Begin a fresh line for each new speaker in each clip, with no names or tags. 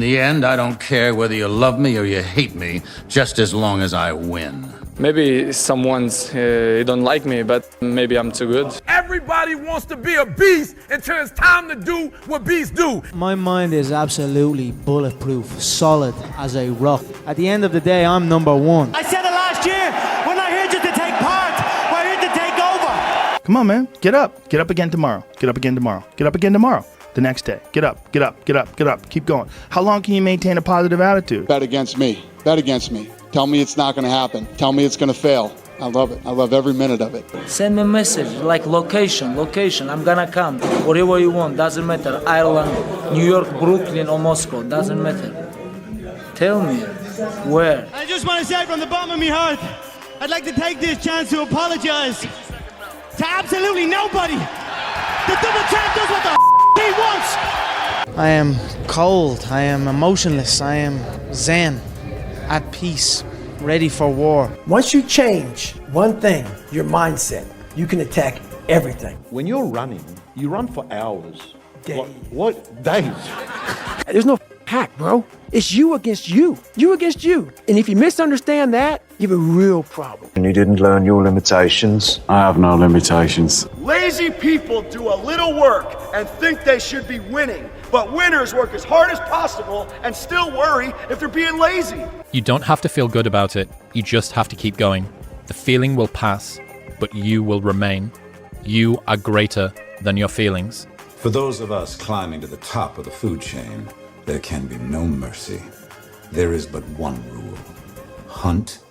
In the end, I don't care whether you love me or you hate me, just as long as I win.
Maybe someone's don't like me, but maybe I'm too good.
Everybody wants to be a beast until it's time to do what beasts do.
My mind is absolutely bulletproof, solid as a rock. At the end of the day, I'm number one.
I said it last year, we're not here just to take part, we're here to take over.
Come on, man, get up. Get up again tomorrow. Get up again tomorrow. Get up again tomorrow. The next day. Get up, get up, get up, get up. Keep going. How long can you maintain a positive attitude?
Bet against me. Bet against me. Tell me it's not going to happen. Tell me it's going to fail. I love it. I love every minute of it.
Send me a message, like location, I'm gonna come. Whatever you want, doesn't matter. Ireland, New York, Brooklyn, or Moscow, doesn't matter. Tell me where.
I just want to say from the bottom of my heart, I'd like to take this chance to apologize to absolutely nobody. The double champ does what the he wants.
I am cold, I am emotionless, I am zen, at peace, ready for war.
Once you change one thing, your mindset, you can attack everything.
When you're running, you run for hours.
Days.
What? Days?
There's no hack, bro. It's you against you. You against you. And if you misunderstand that, you have a real problem.
And you didn't learn your limitations?
I have no limitations.
Lazy people do a little work and think they should be winning. But winners work as hard as possible and still worry if they're being lazy.
You don't have to feel good about it. You just have to keep going. The feeling will pass, but you will remain. You are greater than your feelings.
For those of us climbing to the top of the food chain, there can be no mercy. There is but one rule. Hunt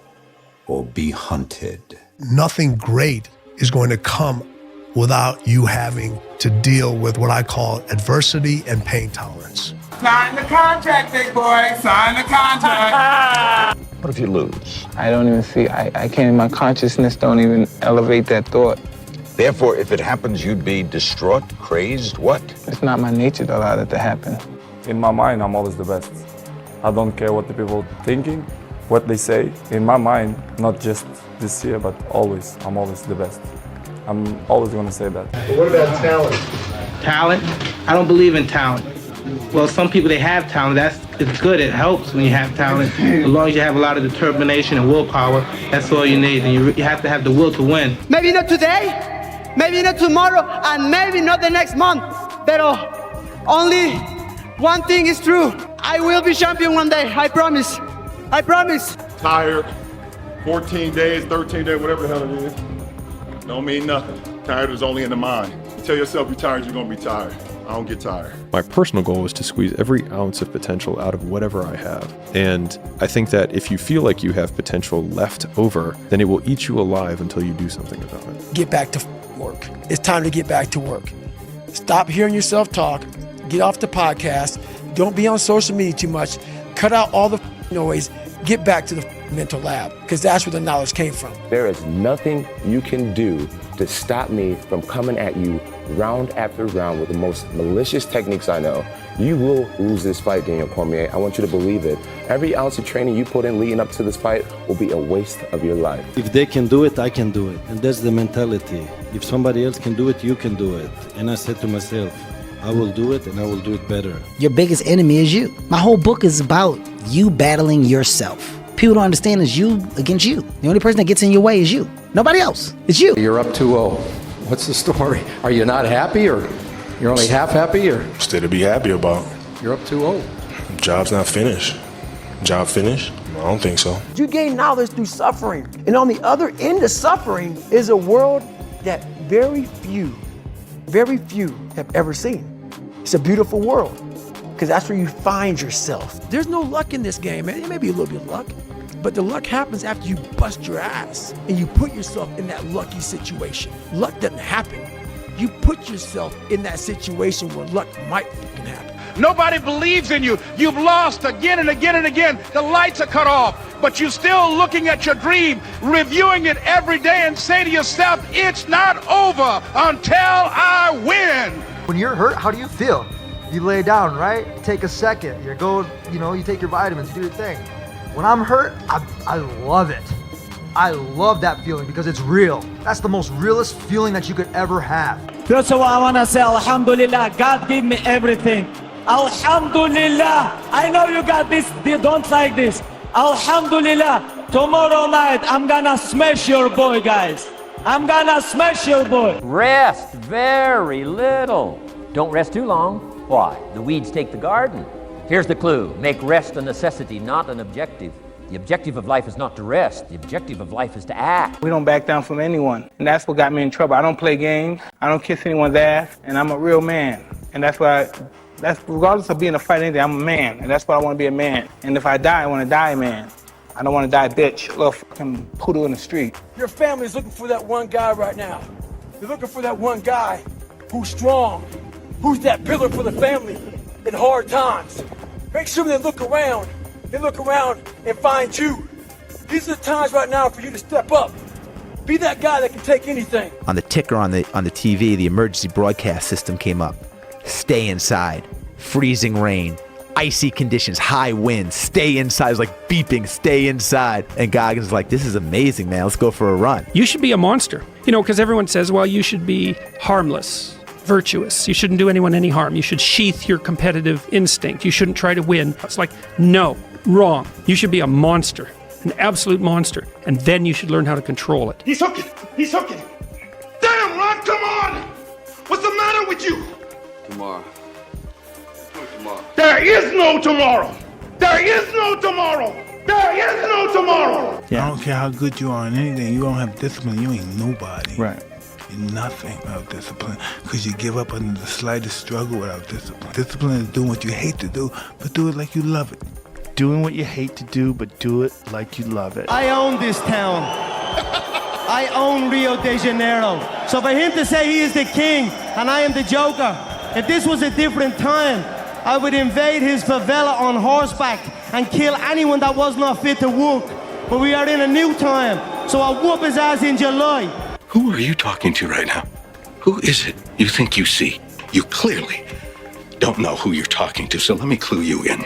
or be hunted.
Nothing great is going to come without you having to deal with what I call adversity and pain tolerance.
Sign the contract, big boy. Sign the contract.
What if you lose?
I don't even see, I can't, my consciousness don't even elevate that thought.
Therefore, if it happens, you'd be distraught, crazed, what?
It's not my nature to allow that to happen. In my mind, I'm always the best. I don't care what the people are thinking, what they say. In my mind, not just this year, but always, I'm always the best. I'm always going to say that.
What about talent?
Talent? I don't believe in talent. Well, some people, they have talent. It's good. It helps when you have talent. As long as you have a lot of determination and willpower, that's all you need. And you have to have the will to win.
Maybe not today, maybe not tomorrow, and maybe not the next month. But only one thing is true. I will be champion one day. I promise. I promise.
Tired. 14 days, 13 days, whatever the hell it is. Don't mean nothing. Tired is only in the mind. You tell yourself you're tired, you're going to be tired. I don't get tired.
My personal goal is to squeeze every ounce of potential out of whatever I have. And I think that if you feel like you have potential left over, then it will eat you alive until you do something about it.
Get back to work. It's time to get back to work. Stop hearing yourself talk. Get off the podcast. Don't be on social media too much. Cut out all the noise. Get back to the mental lab, because that's where the knowledge came from.
There is nothing you can do to stop me from coming at you round after round with the most malicious techniques I know. You will lose this fight, Daniel Cormier. I want you to believe it. Every ounce of training you put in leading up to this fight will be a waste of your life.
If they can do it, I can do it. And that's the mentality. If somebody else can do it, you can do it. And I said to myself, I will do it and I will do it better.
Your biggest enemy is you. My whole book is about you battling yourself. People don't understand it's you against you. The only person that gets in your way is you. Nobody else. It's you.
You're up 2-0. What's the story? Are you not happy, or you're only half happy, or?
Still to be happy about.
You're up 2-0.
Job's not finished. Job finished? I don't think so.
You gain knowledge through suffering. And on the other end of suffering is a world that very few have ever seen. It's a beautiful world, because that's where you find yourself. There's no luck in this game, man. It may be a little bit of luck, but the luck happens after you bust your ass and you put yourself in that lucky situation. Luck doesn't happen. You put yourself in that situation where luck might fucking happen.
Nobody believes in you. You've lost again and again and again. The lights are cut off, but you're still looking at your dream, reviewing it every day, and say to yourself, it's not over until I win.
When you're hurt, how do you feel? You lay down, right? Take a second. You take your vitamins, you do your thing. When I'm hurt, I love it. I love that feeling because it's real. That's the most realest feeling that you could ever have.
First of all, I want to say, Alhamdulillah, God gave me everything.
Alhamdulillah. I know you got this. They don't like this. Alhamdulillah. Tomorrow night, I'm gonna smash your boy, guys. I'm gonna smash your boy.
Rest very little. Don't rest too long. Why? The weeds take the garden. Here's the clue. Make rest a necessity, not an objective. The objective of life is not to rest. The objective of life is to act.
We don't back down from anyone. And that's what got me in trouble. I don't play games. I don't kiss anyone's ass. And I'm a real man. And that's why, regardless of being a fight or anything, I'm a man. And that's why I want to be a man. And if I die, I want to die, man. I don't want to die, bitch. Little fucking poodle in the street.
Your family's looking for that one guy right now. They're looking for that one guy who's strong, who's that pillar for the family in hard times. Make sure they look around. They look around and find you. These are the times right now for you to step up. Be that guy that can take anything.
On the ticker on the TV, the emergency broadcast system came up. Stay inside. Freezing rain. Icy conditions. High winds. Stay inside. It's like beeping. Stay inside. And Goggins is like, this is amazing, man. Let's go for a run.
You should be a monster. You know, because everyone says, well, you should be harmless, virtuous. You shouldn't do anyone any harm. You should sheath your competitive instinct. You shouldn't try to win. It's like, no. Wrong. You should be a monster, an absolute monster, and then you should learn how to control it.
He's hooking. He's hooking. Damn, Ron, come on. What's the matter with you?
Tomorrow.
There is no tomorrow. There is no tomorrow. There is no tomorrow.
Yeah. I don't care how good you are in anything. You don't have discipline. You ain't nobody.
Right.
You're nothing without discipline. Because you give up under the slightest struggle without discipline. Discipline is doing what you hate to do, but do it like you love it.
Doing what you hate to do, but do it like you love it.
I own this town. I own Rio de Janeiro. So for him to say he is the king and I am the joker, if this was a different time, I would invade his favela on horseback and kill anyone that was not fit to walk. But we are in a new time, so I'll whoop his ass in July.
Who are you talking to right now? Who is it you think you see? You clearly don't know who you're talking to, so let me clue you in.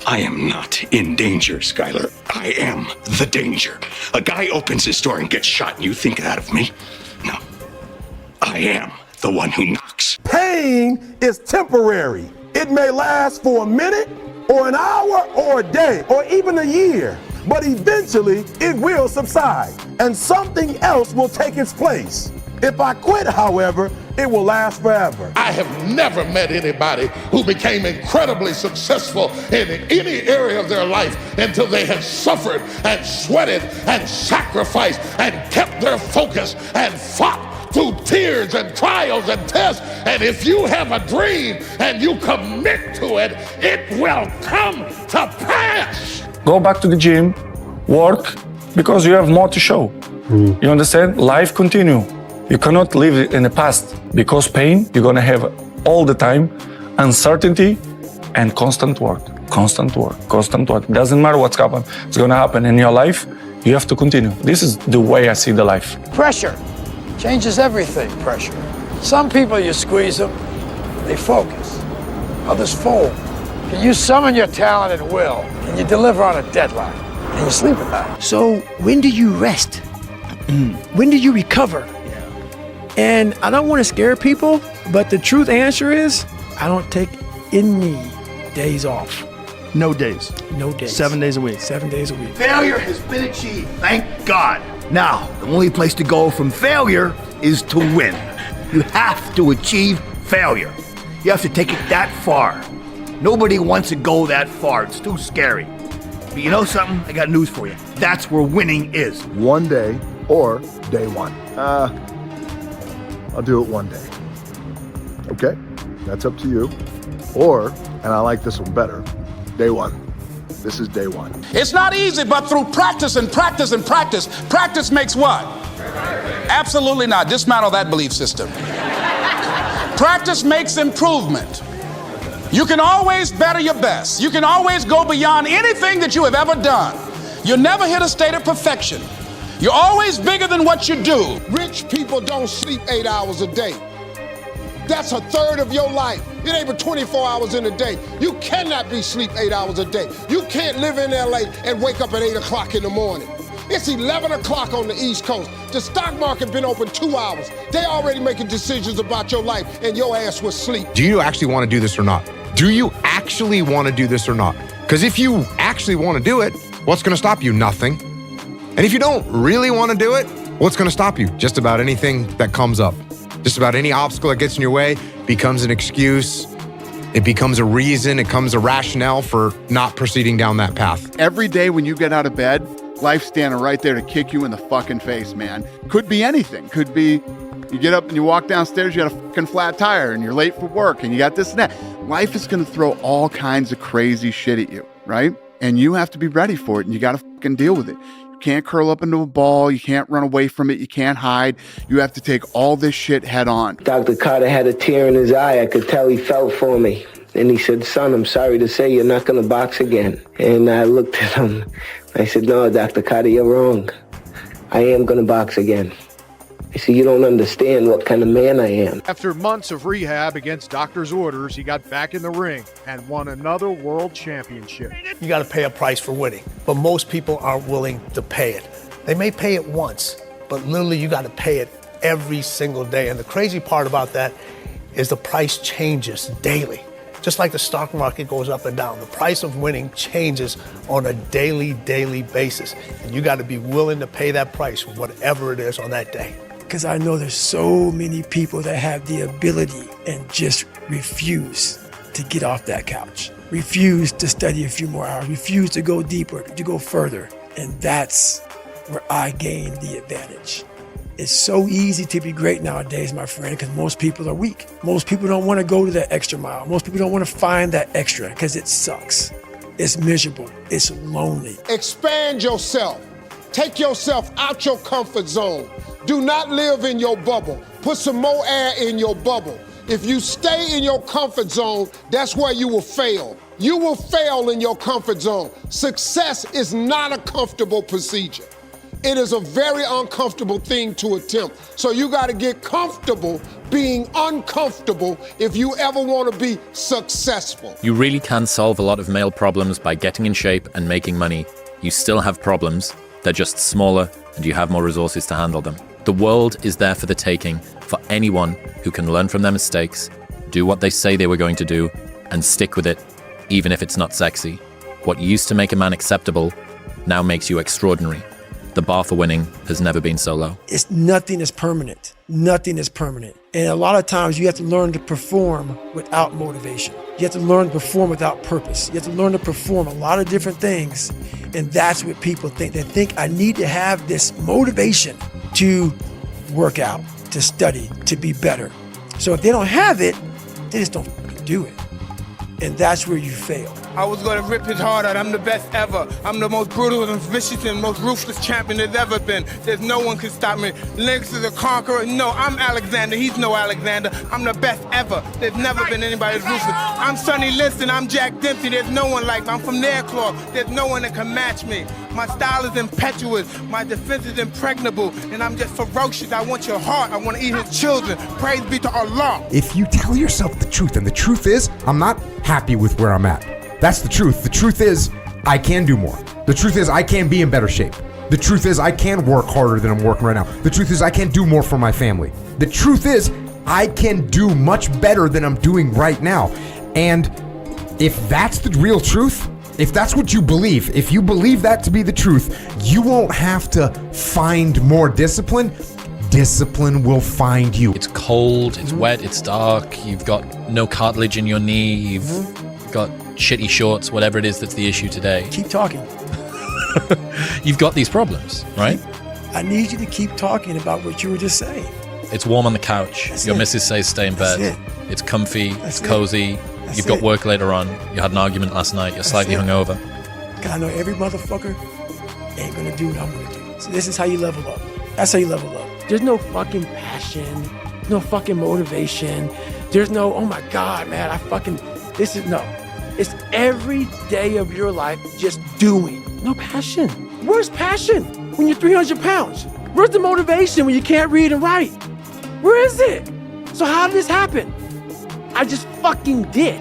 I am not in danger, Skylar. I am the danger. A guy opens his door and gets shot, and you think that of me? No. I am the one who knocks.
Pain is temporary. It may last for a minute, or an hour, or a day, or even a year. But eventually, it will subside, and something else will take its place. If I quit, however, it will last forever.
I have never met anybody who became incredibly successful in any area of their life until they had suffered and sweated and sacrificed and kept their focus and fought through tears and trials and tests. And if you have a dream and you commit to it, it will come to pass.
Go back to the gym, work, because you have more to show. You understand? Life continue. You cannot live in the past because pain, you're gonna have all the time, uncertainty and constant work. Constant work, constant work. Doesn't matter what's happening, it's gonna happen in your life, you have to continue. This is the way I see the life.
Pressure changes everything, pressure. Some people, you squeeze them, they focus. Others fold. Can you summon your talent and will? Can you deliver on a deadline? Can you sleep at night?
So when do you rest? When do you recover? And I don't want to scare people, but the truth answer is I don't take any days off.
No days.
No days.
7 days a week.
7 days a week.
Failure has been achieved, thank God. Now, the only place to go from failure is to win. You have to achieve failure. You have to take it that far. Nobody wants to go that far. It's too scary. But you know something? I got news for you. That's where winning is.
One day or day one. I'll do it one day. Okay? That's up to you. Or, and I like this one better, day one. This is day one.
It's not easy, but through practice and practice and practice, practice makes what? Absolutely not. Dismantle that belief system. Practice makes improvement. You can always better your best. You can always go beyond anything that you have ever done. You'll never hit a state of perfection. You're always bigger than what you do.
Rich people don't sleep 8 hours a day. That's a third of your life. It ain't but 24 hours in a day. You cannot be sleep 8 hours a day. You can't live in LA and wake up at 8 o'clock in the morning. It's 11 o'clock on the East Coast. The stock market been open 2 hours. They already making decisions about your life and your ass was sleep.
Do you actually want to do this or not?
Do you actually want to do this or not? Because if you actually want to do it, what's going to stop you? Nothing. And if you don't really want to do it, what's going to stop you? Just about anything that comes up. Just about any obstacle that gets in your way becomes an excuse. It becomes a reason. It becomes a rationale for not proceeding down that path.
Every day when you get out of bed, life's standing right there to kick you in the fucking face, man. Could be anything. Could be you get up and you walk downstairs, you got a fucking flat tire and you're late for work and you got this and that. Life is going to throw all kinds of crazy shit at you, right? And you have to be ready for it and you got to fucking deal with it. You can't curl up into a ball. You can't run away from it. You can't hide. You have to take all this shit head on.
Dr. Carter had a tear in his eye. I could tell he felt for me. And he said, son, I'm sorry to say you're not going to box again. And I looked at him. I said, no, Dr. Carter, you're wrong. I am going to box again. I said, you don't understand what kind of man I am.
After months of rehab against doctor's orders, he got back in the ring and won another world championship.
You got to pay a price for winning, but most people aren't willing to pay it. They may pay it once, but literally you got to pay it every single day. And the crazy part about that is the price changes daily. Just like the stock market goes up and down, the price of winning changes on a daily basis. And you got to be willing to pay that price, whatever it is on that day.
Because I know there's so many people that have the ability and just refuse to get off that couch, refuse to study a few more hours, refuse to go deeper, to go further. And that's where I gain the advantage. It's so easy to be great nowadays, my friend, because most people are weak. Most people don't want to go to that extra mile. Most people don't want to find that extra because it sucks. It's miserable. It's lonely.
Expand yourself. Take yourself out your comfort zone. Do not live in your bubble. Put some more air in your bubble. If you stay in your comfort zone, that's where you will fail. You will fail in your comfort zone. Success is not a comfortable procedure. It is a very uncomfortable thing to attempt. So you got to get comfortable being uncomfortable if you ever want to be successful.
You really can solve a lot of male problems by getting in shape and making money. You still have problems. They're just smaller and you have more resources to handle them. The world is there for the taking for anyone who can learn from their mistakes, do what they say they were going to do, and stick with it, even if it's not sexy. What used to make a man acceptable now makes you extraordinary. The bar for winning has never been so low.
Nothing is permanent. Nothing is permanent. And a lot of times you have to learn to perform without motivation. You have to learn to perform without purpose. You have to learn to perform a lot of different things. And that's what people think. They think I need to have this motivation to work out, to study, to be better. So if they don't have it, they just don't do it. And that's where you fail.
I was going to rip his heart out. I'm the best ever. I'm the most brutal and vicious and most ruthless champion there's ever been. There's no one can stop me. Lynx is a conqueror. No, I'm Alexander. He's no Alexander. I'm the best ever. There's never been anybody as ruthless. I'm Sonny Liston. I'm Jack Dempsey. There's no one like me. I'm from Nairclaw. There's no one that can match me. My style is impetuous. My defense is impregnable. And I'm just ferocious. I want your heart. I want to eat his children. Praise be to Allah.
If you tell yourself the truth, and the truth is, I'm not happy with where I'm at. That's the truth. The truth is, I can do more. The truth is, I can be in better shape. The truth is, I can work harder than I'm working right now. The truth is, I can do more for my family. The truth is, I can do much better than I'm doing right now. And if that's the real truth, if that's what you believe, if you believe that to be the truth, you won't have to find more discipline. Discipline will find you.
It's cold, it's wet, it's dark, you've got no cartilage in your knee, you've got shitty shorts, whatever it is that's the issue today.
Keep talking.
You've got these problems, right?
I need you to keep talking about what you were just saying.
It's warm on the couch.
That's
Your
it.
missus says stay in bed.
That's it.
It's comfy,
That's
it's cozy.
That's
You've got
it.
work later on. You had an argument last night. You're slightly
it.
hungover.
Because I know every motherfucker ain't gonna do what I'm gonna do. So this is how you level up. That's how you level up. There's no fucking passion, no fucking motivation. There's no, oh my God, man, no. It's every day of your life just doing. No passion. Where's passion when you're 300 pounds? Where's the motivation when you can't read and write? Where is it? So how did this happen? I just fucking did.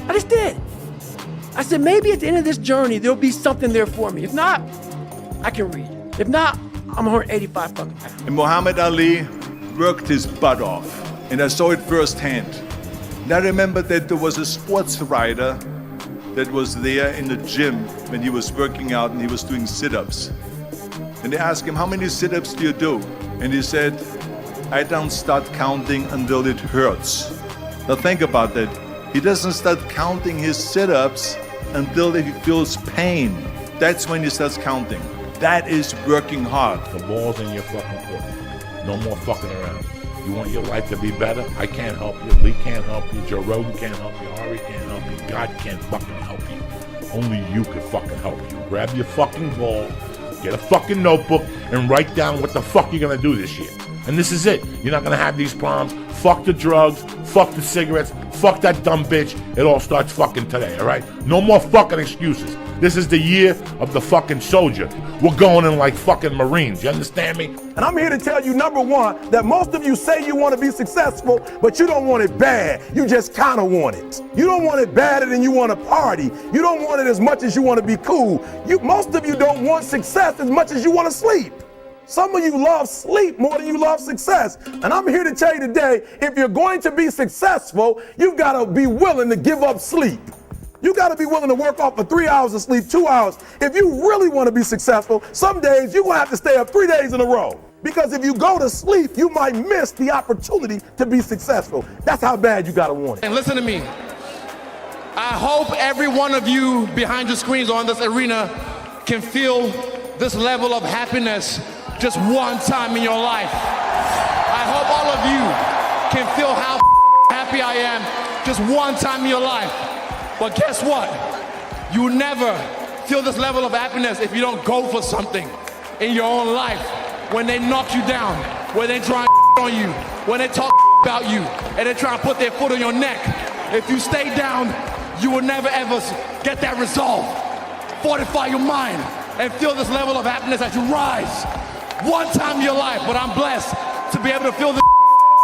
I just did. I said, maybe at the end of this journey, there'll be something there for me. If not, I can read. If not, I'm 185 fucking pounds.
And Muhammad Ali worked his butt off, and I saw it firsthand.
And I remember that there was a sports writer that was there in the gym when he was working out and he was doing sit-ups. And they asked him, how many sit-ups do you do? And he said, I don't start counting until it hurts. Now think about that. He doesn't start counting his sit-ups until he feels pain. That's when he starts counting. That is working hard.
The ball's in your fucking court. No more fucking around. You want your life to be better? I can't help you. Lee can't help you. Joe Rogan can't help you. Ari can't help you. God can't fucking help you. Only you can fucking help you. Grab your fucking ball, get a fucking notebook, and write down what the fuck you're gonna do this year. And this is it. You're not gonna have these problems. Fuck the drugs. Fuck the cigarettes. Fuck that dumb bitch. It all starts fucking today, all right? No more fucking excuses. This is the year of the fucking soldier. We're going in like fucking Marines. You understand me?
And I'm here to tell you, number one, that most of you say you want to be successful, but you don't want it bad. You just kind of want it. You don't want it badder than you want to party. You don't want it as much as you want to be cool. Most of you don't want success as much as you want to sleep. Some of you love sleep more than you love success. And I'm here to tell you today, if you're going to be successful, you've got to be willing to give up sleep. You got to be willing to work off for 3 hours of sleep, 2 hours. If you really want to be successful, some days you're going to have to stay up 3 days in a row. Because if you go to sleep, you might miss the opportunity to be successful. That's how bad you got to want it.
And listen to me. I hope every one of you behind your screens or in this arena can feel this level of happiness just one time in your life. I hope all of you can feel how happy I am just one time in your life. But guess what? You will never feel this level of happiness if you don't go for something in your own life. When they knock you down, when they try on you, when they talk about you, and they try to put their foot on your neck. If you stay down, you will never ever get that resolve. Fortify your mind and feel this level of happiness as you rise. One time in your life, but I'm blessed to be able to feel this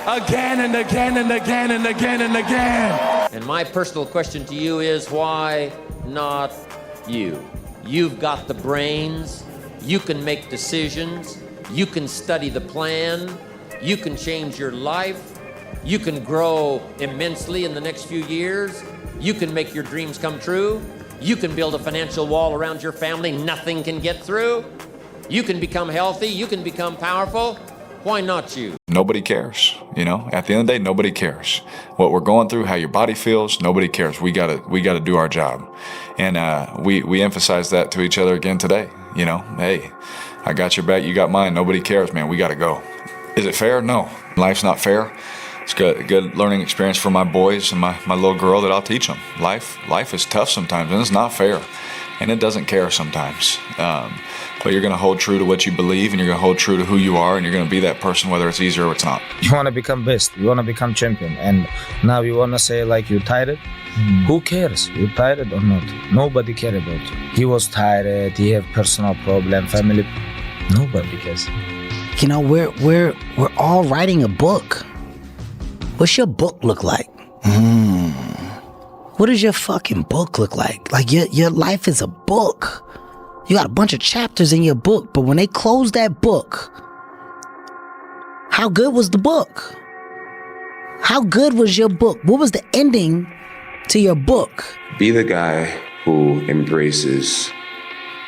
again and again and again and again and again.
And my personal question to you is, why not you? You've got the brains, you can make decisions, you can study the plan, you can change your life, you can grow immensely in the next few years, you can make your dreams come true, you can build a financial wall around your family nothing can get through, you can become healthy, you can become powerful. Why not you?
Nobody cares, you know. At the end of the day, nobody cares. What we're going through, how your body feels, nobody cares. We gotta do our job, and we emphasize that to each other again today. You know, hey, I got your back, you got mine. Nobody cares, man. We gotta go. Is it fair? No, life's not fair. It's a good learning experience for my boys and my little girl that I'll teach them. Life is tough sometimes, and it's not fair, and it doesn't care sometimes. But you're going to hold true to what you believe, and you're going to hold true to who you are, and you're going to be that person whether it's easy or it's not.
You want to become best. You want to become champion. And now you want to say like you're tired. Who cares? You're tired or not? Nobody cares about you. He was tired. He have personal problem, family. Nobody cares.
You know, we're all writing a book. What's your book look like? What does your fucking book look like? Like your life is a book. You got a bunch of chapters in your book, but when they close that book, how good was the book? How good was your book? What was the ending to your book?
Be the guy who embraces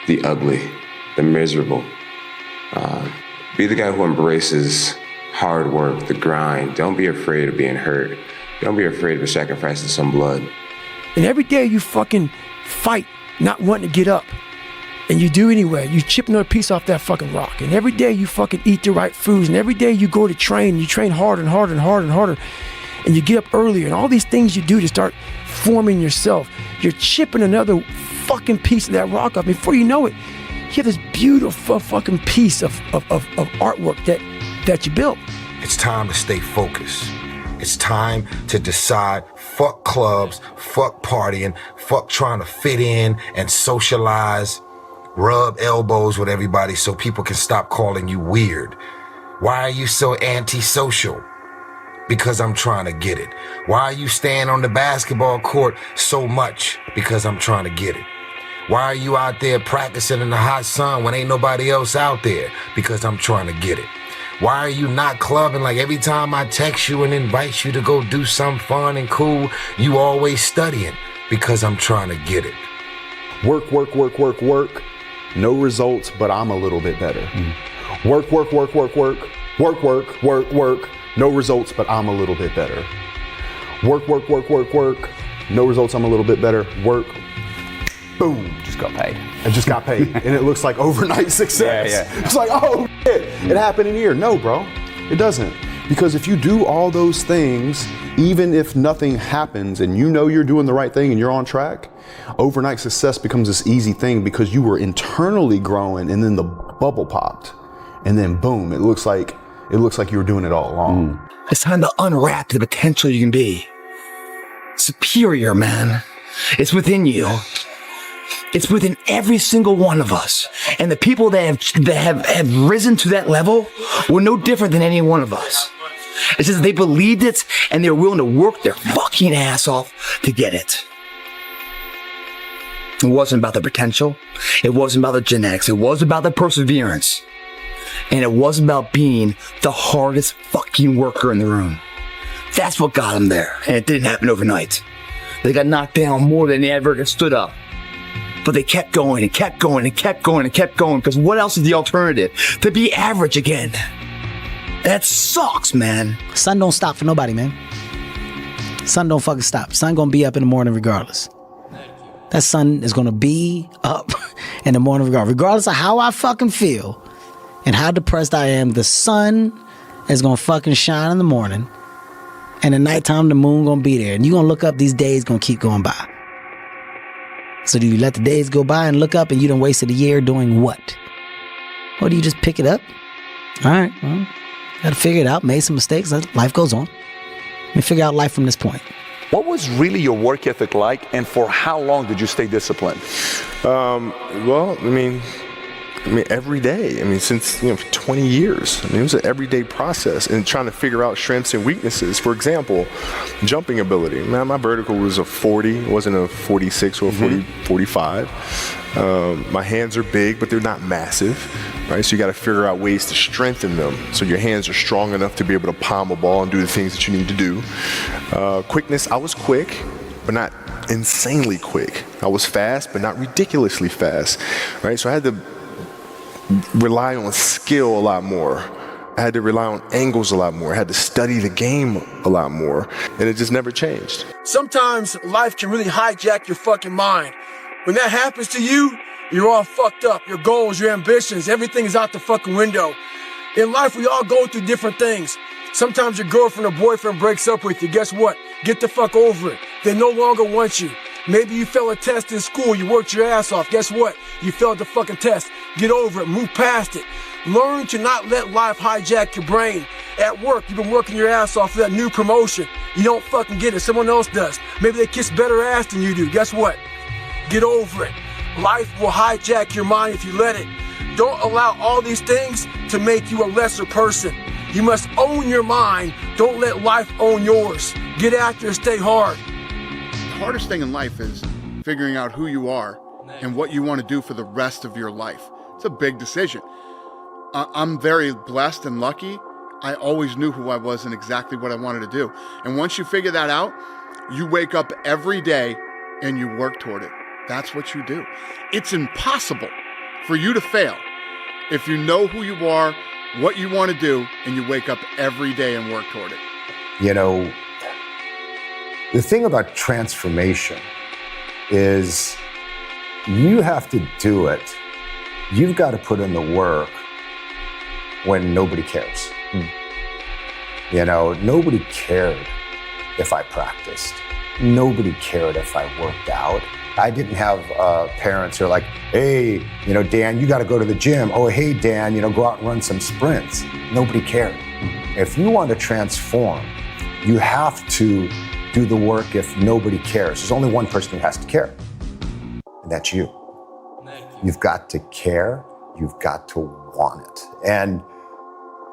the ugly, the miserable. Be the guy who embraces hard work, the grind. Don't be afraid of being hurt. Don't be afraid of sacrificing some blood.
And every day you fucking fight, not wanting to get up. And you do anyway. You chip another piece off that fucking rock. And every day you fucking eat the right foods. And every day you go to train. You train harder and harder and harder and harder. And you get up earlier. And all these things you do to start forming yourself. You're chipping another fucking piece of that rock up. Before you know it, you have this beautiful fucking piece of artwork that you built.
It's time to stay focused. It's time to decide, fuck clubs, fuck partying, fuck trying to fit in and socialize. Rub elbows with everybody so people can stop calling you weird. Why are you so antisocial? Because I'm trying to get it. Why are you staying on the basketball court so much? Because I'm trying to get it. Why are you out there practicing in the hot sun when ain't nobody else out there? Because I'm trying to get it. Why are you not clubbing? Like every time I text you and invite you to go do something fun and cool, you always studying. Because I'm trying to get it.
Work, work, work, work, work. No results, but I'm a little bit better. Work, work, work, work, work. Work, work, work, work. No results, but I'm a little bit better. Work, work, work, work, work. No results, I'm a little bit better. Work. Boom.
Just got paid.
I just got paid. And it looks like overnight success.
Yeah.
It's like, oh shit, it happened in a year. No, bro, it doesn't. Because if you do all those things, even if nothing happens and you know you're doing the right thing and you're on track, overnight success becomes this easy thing because you were internally growing and then the bubble popped. And then boom, it looks like you were doing it all along.
It's time to unwrap the potential you can be. Superior, man. It's within you. It's within every single one of us. And the people that have risen to that level were no different than any one of us. It's just they believed it and they were willing to work their fucking ass off to get it. It wasn't about the potential. It wasn't about the genetics. It was about the perseverance. And it wasn't about being the hardest fucking worker in the room. That's what got them there. And it didn't happen overnight. They got knocked down more than they ever stood up. But they kept going and kept going and kept going and kept going, because what else is the alternative? To be average again. That sucks, man.
Sun don't stop for nobody, man. Sun don't fucking stop. Sun gonna be up in the morning regardless. That sun is gonna be up in the morning regardless of how I fucking feel and how depressed I am. The sun is gonna fucking shine in the morning, and at nighttime the moon gonna be there, and you gonna look up, these days gonna keep going by. So do you let the days go by and look up and you done wasted a year doing what? Or do you just pick it up? All right, well, gotta figure it out, made some mistakes, life goes on. Let me figure out life from this point.
What was really your work ethic like, and for how long did you stay disciplined?
Well, I mean, every day. I mean, since, 20 years. I mean, it was an everyday process and trying to figure out strengths and weaknesses. For example, jumping ability. Man, my vertical was a 40, it wasn't a 46 or a 45. My hands are big, but they're not massive, right? So you got to figure out ways to strengthen them so your hands are strong enough to be able to palm a ball and do the things that you need to do. Quickness, I was quick, but not insanely quick. I was fast, but not ridiculously fast, right? So I had to rely on skill a lot more. I had to rely on angles a lot more. I had to study the game a lot more, and it just never changed.
Sometimes life can really hijack your fucking mind. When that happens to you, you're all fucked up. Your goals, your ambitions, everything is out the fucking window. In life, we all go through different things. Sometimes your girlfriend or boyfriend breaks up with you. Guess what? Get the fuck over it. They no longer want you. Maybe you failed a test in school, you worked your ass off. Guess what? You failed the fucking test. Get over it, move past it. Learn to not let life hijack your brain. At work, you've been working your ass off for that new promotion. You don't fucking get it, someone else does. Maybe they kiss better ass than you do. Guess what? Get over it. Life will hijack your mind if you let it. Don't allow all these things to make you a lesser person. You must own your mind. Don't let life own yours. Get after it, stay hard.
The hardest thing in life is figuring out who you are and what you want to do for the rest of your life. It's a big decision. I'm very blessed and lucky. I always knew who I was and exactly what I wanted to do. And once you figure that out, you wake up every day and you work toward it. That's what you do. It's impossible for you to fail if you know who you are, what you want to do, and you wake up every day and work toward it.
The thing about transformation is you have to do it. You've got to put in the work when nobody cares. Nobody cared if I practiced. Nobody cared if I worked out. I didn't have parents who are like, hey, Dan, you got to go to the gym. Oh, hey, Dan, go out and run some sprints. Nobody cared. If you want to transform, you have to do the work if nobody cares. There's only one person who has to care, and that's you. You've got to care. You've got to want it. And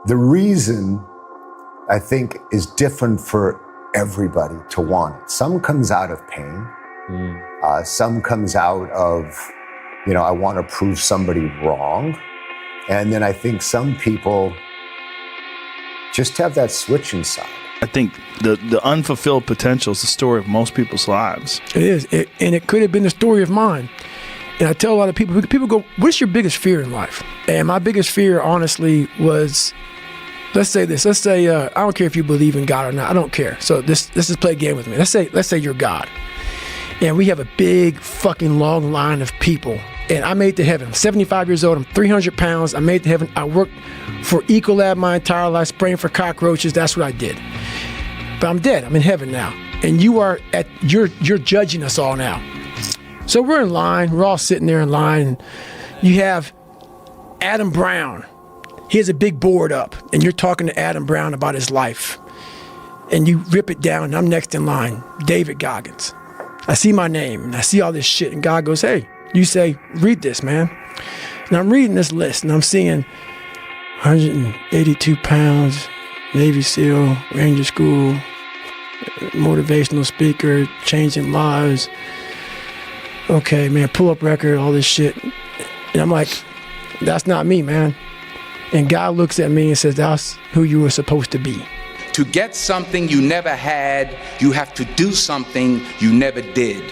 the reason, I think, is different for everybody to want it. Some comes out of pain. Some comes out of, I want to prove somebody wrong. And then I think some people
Just have that switch inside.
I think the unfulfilled potential is the story of most people's lives.
It is, and it could have been the story of mine. And I tell a lot of people go, what's your biggest fear in life? And my biggest fear, honestly, was, let's say this. Let's say, I don't care if you believe in God or not. I don't care. So let's just play a game with me. Let's say you're God. And we have a big fucking long line of people. And I made it to heaven. I'm 75 years old. I'm 300 pounds. I made it to heaven. I worked for Ecolab my entire life, spraying for cockroaches. That's what I did. But I'm dead. I'm in heaven now. And you're judging us all now. So we're in line. We're all sitting there in line. And you have Adam Brown. He has a big board up. And you're talking to Adam Brown about his life. And you rip it down. And I'm next in line. David Goggins. I see my name. And I see all this shit. And God goes, hey, you say, read this, man. And I'm reading this list. And I'm seeing 182 pounds, Navy SEAL, Ranger School, motivational speaker, changing lives. Okay, man, pull-up record, all this shit. And I'm like, that's not me, man. And God looks at me and says, that's who you were supposed to be.
To get something you never had, you have to do something you never did.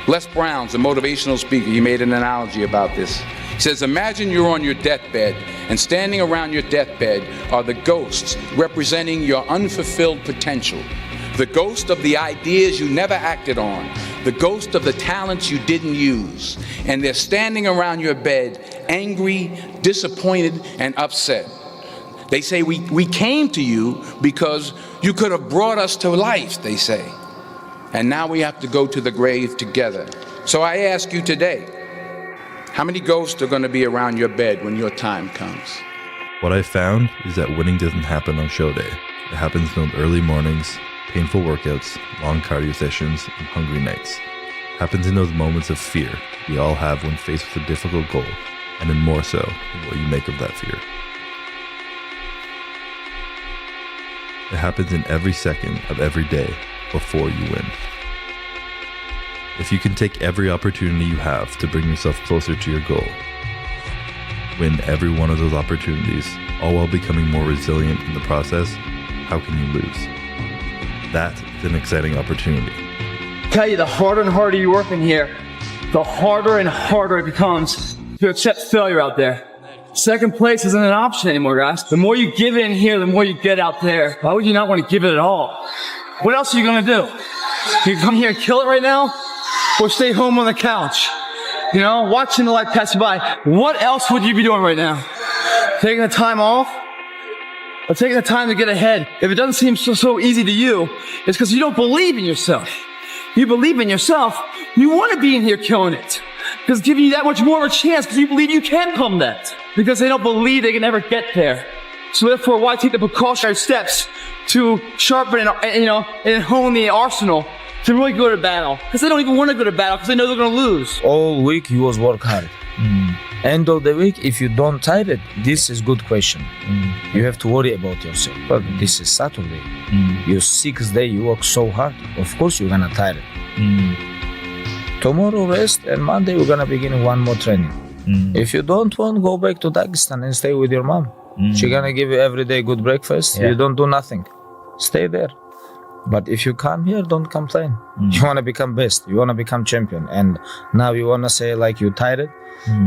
Les Brown's a motivational speaker. He made an analogy about this. He says, imagine you're on your deathbed, and standing around your deathbed are the ghosts representing your unfulfilled potential. The ghost of the ideas you never acted on. The ghost of the talents you didn't use. And they're standing around your bed, angry, disappointed, and upset. They say, we came to you because you could have brought us to life, they say. And now we have to go to the grave together. So I ask you today, how many ghosts are going to be around your bed when your time comes?
What I found is that winning doesn't happen on show day. It happens in those early mornings, painful workouts, long cardio sessions, and hungry nights. It happens in those moments of fear we all have when faced with a difficult goal, and then more so in what you make of that fear. It happens in every second of every day before you win. If you can take every opportunity you have to bring yourself closer to your goal, win every one of those opportunities, all while becoming more resilient in the process, how can you lose? That is an exciting opportunity.
Tell you, the harder and harder you work in here, the harder and harder it becomes to accept failure out there. Second place isn't an option anymore, guys. The more you give in here, the more you get out there. Why would you not want to give it at all? What else are you going to do? You come here and kill it right now? Or stay home on the couch? You know, watching the life pass you by. What else would you be doing right now? Taking the time off? Or taking the time to get ahead? If it doesn't seem so easy to you, it's because you don't believe in yourself. You believe in yourself, you want to be in here killing it. Because it's giving you that much more of a chance because you believe you can come that. Because they don't believe they can ever get there. So therefore, why take the precautionary steps to sharpen and hone the arsenal to really go to battle? Because they don't even want to go to battle because they know they're going to lose.
All week you was work hard. End of the week, if you don't tire it, this is good question. You have to worry about yourself. But this is Saturday. Your 6th day, you work so hard. Of course you're gonna tire it. Tomorrow rest, and Monday we're gonna begin one more training. If you don't want, go back to Dagestan and stay with your mom. She's gonna give you every day good breakfast. You don't do nothing. Stay there. But if you come here, don't complain. You wanna become best. You wanna become champion. And now you wanna say like you tired?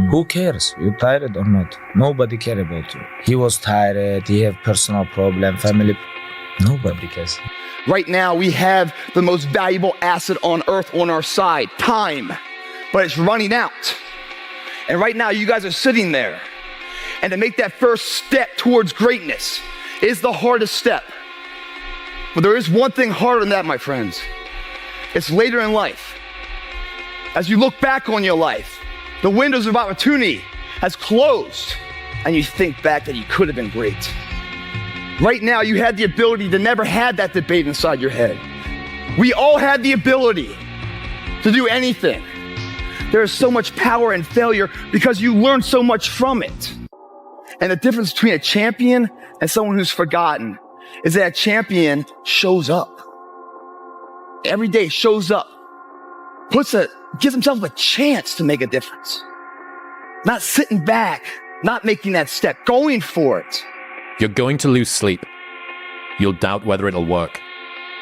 Who cares? You tired or not? Nobody care about you. He was tired. He have personal problem, family. Nobody cares.
Right now, we have the most valuable asset on earth on our side, time. But it's running out. And right now, you guys are sitting there. And to make that first step towards greatness is the hardest step. But there is one thing harder than that, my friends. It's later in life. As you look back on your life, the windows of opportunity has closed, and you think back that you could have been great. Right now, you had the ability to never have that debate inside your head. We all had the ability to do anything. There is so much power in failure because you learn so much from it. And the difference between a champion and someone who's forgotten is that a champion shows up. Every day shows up. Gives himself a chance to make a difference. Not sitting back, not making that step, going for it.
You're going to lose sleep. You'll doubt whether it'll work.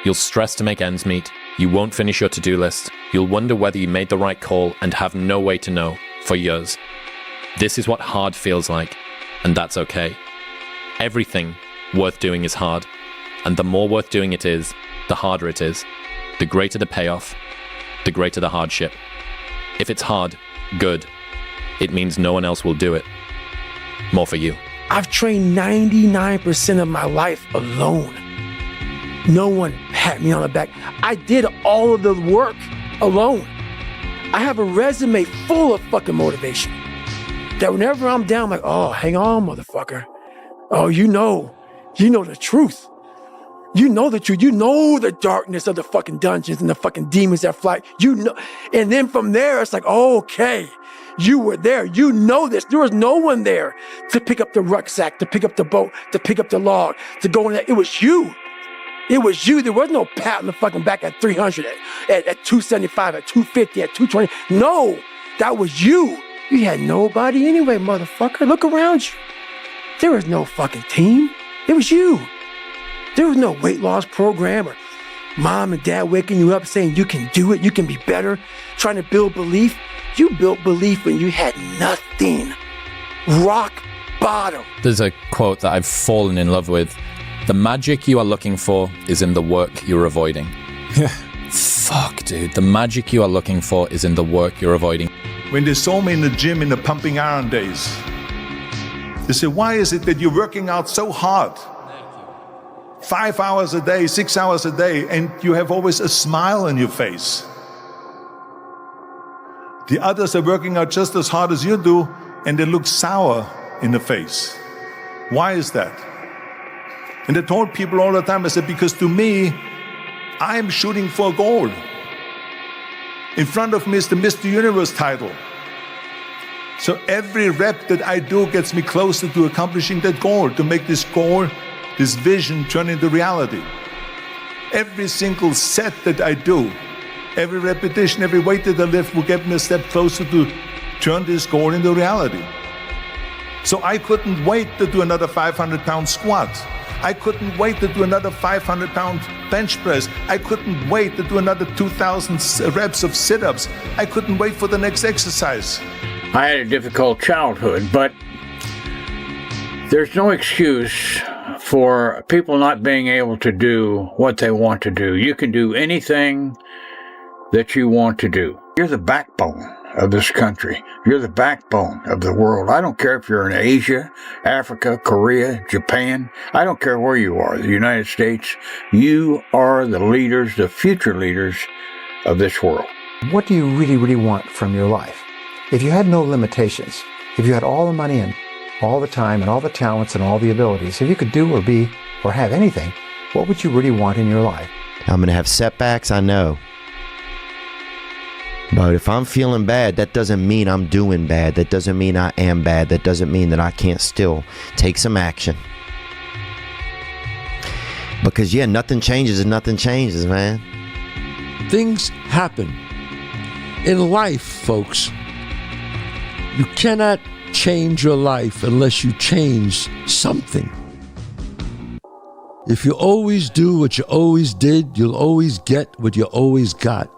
You'll stress to make ends meet. You won't finish your to-do list. You'll wonder whether you made the right call and have no way to know for years. This is what hard feels like, and that's okay. Everything worth doing is hard, and the more worth doing it is, the harder it is. The greater the payoff, the greater the hardship. If it's hard, good. It means no one else will do it. More for you.
I've trained 99% of my life alone. No one pat me on the back. I did all of the work alone. I have a resume full of fucking motivation. That whenever I'm down, I'm like, oh, hang on, motherfucker. Oh, you know the truth. You know the truth. You know the darkness of the fucking dungeons and the fucking demons that fly. You know, and then from there, it's like, oh, okay. You were there. You know this. There was no one there to pick up the rucksack, to pick up the boat, to pick up the log, to go in there. It was you. It was you. There was no pat on the fucking back at 300, at 275, at 250, at 220. No, that was you. You had nobody anyway, motherfucker. Look around you. There was no fucking team. It was you. There was no weight loss program or mom and dad waking you up saying you can do it, you can be better, trying to build belief. You built belief when you had nothing. Rock bottom.
There's a quote that I've fallen in love with. The magic you are looking for is in the work you're avoiding. Fuck, dude. The magic you are looking for is in the work you're avoiding.
When they saw me in the gym in the pumping iron days, they said, why is it that you're working out so hard? 5 hours a day, 6 hours a day, and you have always a smile on your face. The others are working out just as hard as you do, and they look sour in the face. Why is that? And I told people all the time, I said, because to me, I'm shooting for gold. In front of me is the Mr. Universe title. So every rep that I do gets me closer to accomplishing that goal, to make this goal, this vision turn into reality. Every single set that I do, every repetition, every weight that I lift will get me a step closer to turn this goal into reality. So I couldn't wait to do another 500-pound squat. I couldn't wait to do another 500-pound bench press. I couldn't wait to do another 2,000 reps of sit-ups. I couldn't wait for the next exercise.
I had a difficult childhood, but there's no excuse for people not being able to do what they want to do. You can do anything that you want to do. You're the backbone of this country. You're the backbone of the world. I don't care if you're in Asia, Africa, Korea, Japan. I don't care where you are, the United States. You are the leaders, the future leaders of this world.
What do you really, really want from your life? If you had no limitations, if you had all the money and all the time and all the talents and all the abilities, if you could do or be or have anything, what would you really want in your life?
I'm going to have setbacks, I know. But if I'm feeling bad, that doesn't mean I'm doing bad. That doesn't mean I am bad. That doesn't mean that I can't still take some action. Because, yeah, nothing changes and nothing changes, man.
Things happen. In life, folks, you cannot change your life unless you change something. If you always do what you always did, you'll always get what you always got.